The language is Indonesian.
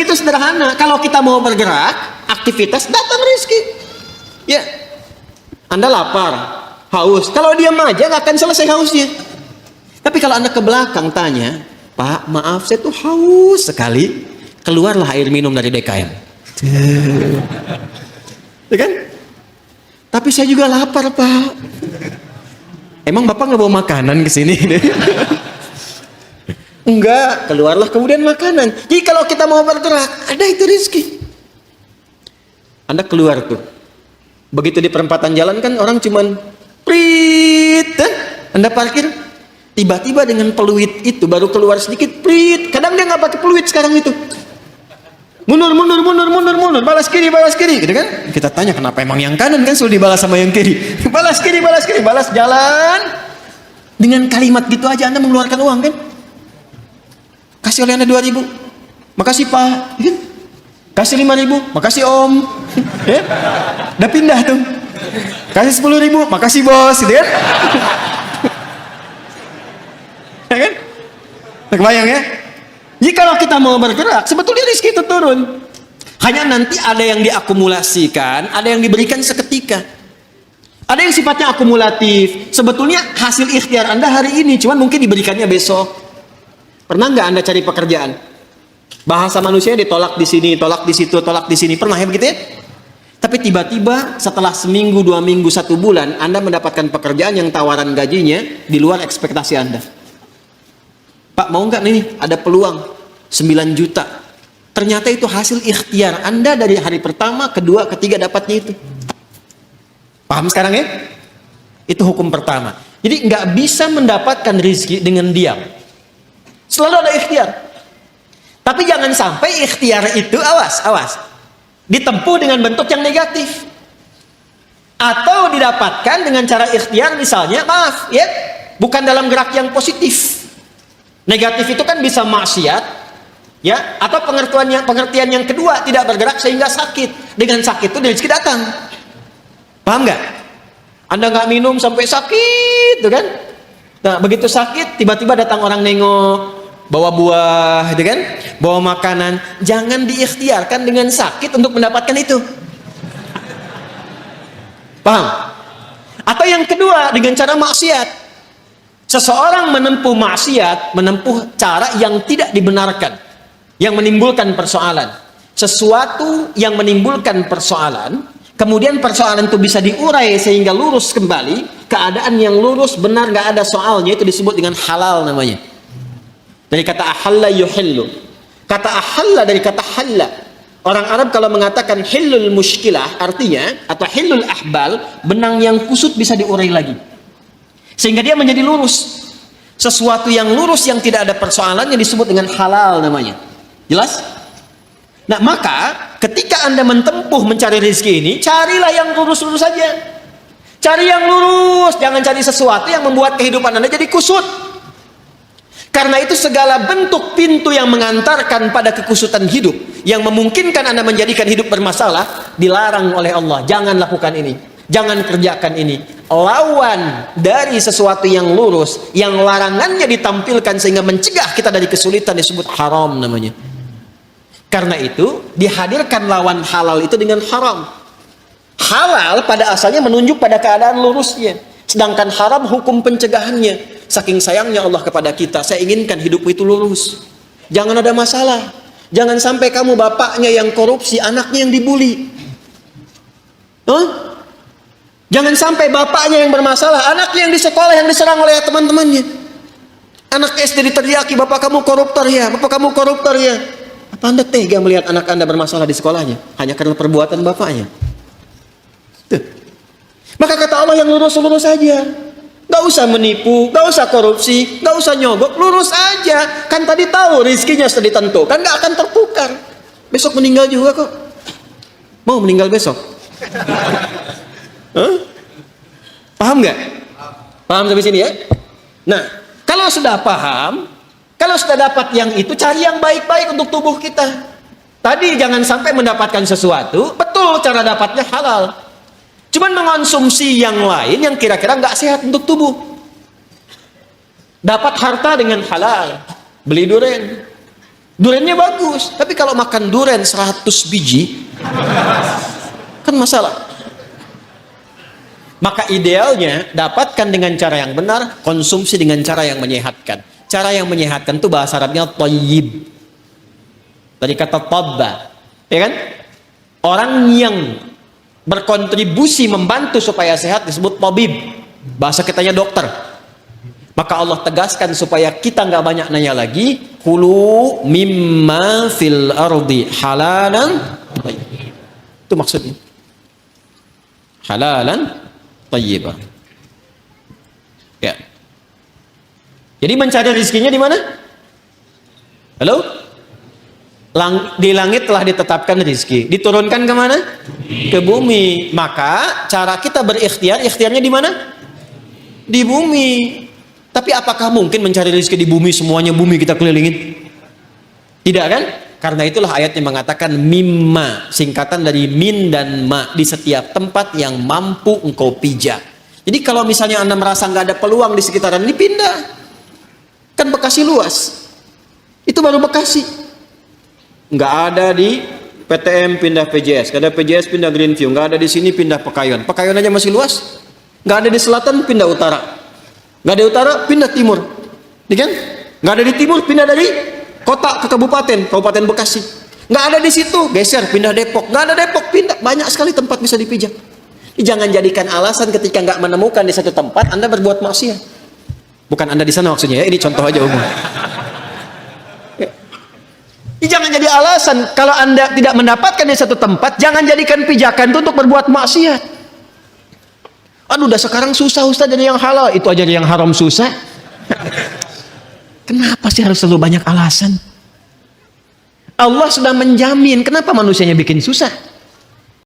itu sederhana. Kalau kita mau bergerak, aktivitas, datang rezeki. Ya, Anda lapar, haus. Kalau diam aja nggak akan selesai hausnya. Tapi kalau Anda ke belakang tanya, Pak, maaf saya tuh haus sekali. Keluarlah air minum dari DKM. Ya kan? Tapi saya juga lapar, Pak. Emang Bapak nggak bawa makanan ke sini? Enggak, keluarlah kemudian makanan. Jadi kalau kita mau bergerak, ada itu rezeki. Anda keluar tuh. Begitu di perempatan jalan kan orang cuman prit, Anda parkir, tiba-tiba dengan peluit itu baru keluar sedikit prit. Kadang dia nggak pakai peluit sekarang itu. Mundur, balas kiri, gitu kan? Kita tanya kenapa emang yang kanan kan selalu dibalas sama yang kiri. Balas kiri, balas jalan. Dengan kalimat gitu aja Anda mengeluarkan uang kan? Kasih oleh Anda 2.000, makasih Pak. Kasih 5.000, makasih Om. Ya? Udah pindah tuh. Kasih 10.000, makasih Bos, gitu kan? Ya kan? Kebayang ya? Jadi kalau kita mau bergerak, sebetulnya rezeki itu turun. Hanya nanti ada yang diakumulasikan, ada yang diberikan seketika. Ada yang sifatnya akumulatif. Sebetulnya hasil ikhtiar Anda hari ini, cuman mungkin diberikannya besok. Pernah nggak Anda cari pekerjaan? Bahasa manusia ditolak di sini, tolak di situ, tolak di sini. Pernah ya begitu ya? Tapi tiba-tiba setelah seminggu, 2 minggu, 1 bulan, Anda mendapatkan pekerjaan yang tawaran gajinya di luar ekspektasi Anda. Pak, mau nggak nih? Ada peluang 9 juta. Ternyata itu hasil ikhtiar Anda dari hari pertama, kedua, ketiga dapatnya itu. Paham sekarang ya? Itu hukum pertama. Jadi nggak bisa mendapatkan rezeki dengan diam. Selalu ada ikhtiar. Tapi jangan sampai ikhtiar itu, awas, ditempuh dengan bentuk yang negatif. Atau didapatkan dengan cara ikhtiar misalnya, maaf ya, bukan dalam gerak yang positif. Negatif itu kan bisa maksiat, ya, atau pengertian yang kedua, tidak bergerak sehingga sakit. Dengan sakit itu rezeki datang. Paham nggak? Anda nggak minum sampai sakit, tuh kan? Nah, begitu sakit, tiba-tiba datang orang nengok, bawa buah, gitu kan? Bawa makanan. Jangan diikhtiarkan dengan sakit untuk mendapatkan itu. Paham? Atau yang kedua, dengan cara maksiat. Seseorang menempuh maksiat, menempuh cara yang tidak dibenarkan, yang menimbulkan persoalan. Sesuatu yang menimbulkan persoalan, kemudian persoalan itu bisa diurai sehingga lurus kembali, keadaan yang lurus, benar, nggak ada soalnya, itu disebut dengan halal namanya. Dari kata ahalla yuhillu. Kata ahalla dari kata halla. Orang Arab kalau mengatakan hillul mushkilah, artinya, atau hillul ahbal, benang yang kusut bisa diurai lagi. Sehingga dia menjadi lurus. Sesuatu yang lurus yang tidak ada persoalannya disebut dengan halal namanya. Jelas? Nah, maka ketika Anda menempuh mencari rezeki ini, carilah yang lurus-lurus saja. Cari yang lurus, jangan cari sesuatu yang membuat kehidupan Anda jadi kusut. Karena itu segala bentuk pintu yang mengantarkan pada kekusutan hidup, yang memungkinkan Anda menjadikan hidup bermasalah, dilarang oleh Allah. Jangan lakukan ini, jangan kerjakan ini. Lawan dari sesuatu yang lurus, yang larangannya ditampilkan sehingga mencegah kita dari kesulitan, disebut haram namanya. Karena itu dihadirkan lawan halal itu dengan haram. Halal pada asalnya menunjuk pada keadaan lurusnya, sedangkan haram hukum pencegahannya. Saking sayangnya Allah kepada kita, saya inginkan hidupmu itu lurus, jangan ada masalah. Jangan sampai kamu bapaknya yang korupsi, anaknya yang dibully. Jangan sampai bapaknya yang bermasalah, anaknya yang di sekolah yang diserang oleh teman-temannya. Anak SD diteriaki, bapak kamu koruptor ya, bapak kamu koruptor ya. Apa Anda tega melihat anak Anda bermasalah di sekolahnya hanya karena perbuatan bapaknya? Tuh. Maka kata Allah yang lurus-lurus saja. Gak usah menipu, gak usah korupsi, gak usah nyogok, lurus aja. Kan tadi tahu rezekinya sudah ditentukan, gak akan tertukar. Besok meninggal juga kok. Mau meninggal besok? Paham nggak? Paham sampai sini ya? Nah, kalau sudah paham, kalau sudah dapat yang itu, cari yang baik-baik untuk tubuh kita. Tadi jangan sampai mendapatkan sesuatu, betul cara dapatnya halal. Cuman mengonsumsi yang lain yang kira-kira nggak sehat untuk tubuh. Dapat harta dengan halal, beli durian. Durennya bagus, tapi kalau makan duren 100 biji, kan masalah. Maka idealnya dapatkan dengan cara yang benar, konsumsi dengan cara yang menyehatkan. Cara yang menyehatkan itu bahasa Arabnya thayyib. Dari kata tabba, ya kan? Orang yang berkontribusi membantu supaya sehat disebut tabib. Bahasa kitanya dokter. Maka Allah tegaskan supaya kita nggak banyak nanya lagi, kulu mimma fil ardi halalan thayyib. Itu maksudnya. Halalan thayyibah. Ya. Jadi mencari rezekinya di mana? Halo? Di langit telah ditetapkan rezeki. Diturunkan ke mana? Ke bumi. Maka cara kita berikhtiar, ikhtiarnya di mana? Di bumi. Tapi apakah mungkin mencari rezeki di bumi, semuanya bumi kita kelilingin? Tidak kan? Karena itulah ayat yang mengatakan mimma, singkatan dari min dan ma, di setiap tempat yang mampu engkau pijak. Jadi kalau misalnya Anda merasa nggak ada peluang di sekitaran ini, pindah. Kan Bekasi luas. Itu baru Bekasi. Nggak ada di PTM pindah PJS, nggak ada PJS pindah Greenview, nggak ada di sini pindah Pekayon. Pekayon aja masih luas. Nggak ada di selatan pindah utara, nggak ada utara pindah timur, kan? Nggak ada di timur pindah dari kota ke kabupaten Bekasi. Nggak ada di situ geser pindah Depok, nggak ada Depok pindah. Banyak sekali tempat bisa dipijak. Jangan jadikan alasan ketika nggak menemukan di satu tempat Anda berbuat maksiat. Bukan Anda di sana maksudnya ya, ini contoh aja umum. Jangan jadi alasan kalau Anda tidak mendapatkan di satu tempat, jangan jadikan pijakan itu untuk berbuat maksiat. Aduh, udah sekarang susah Ustaz jadi yang halal, itu aja yang haram susah. Kenapa sih harus selalu banyak alasan? Allah sudah menjamin, kenapa manusianya bikin susah?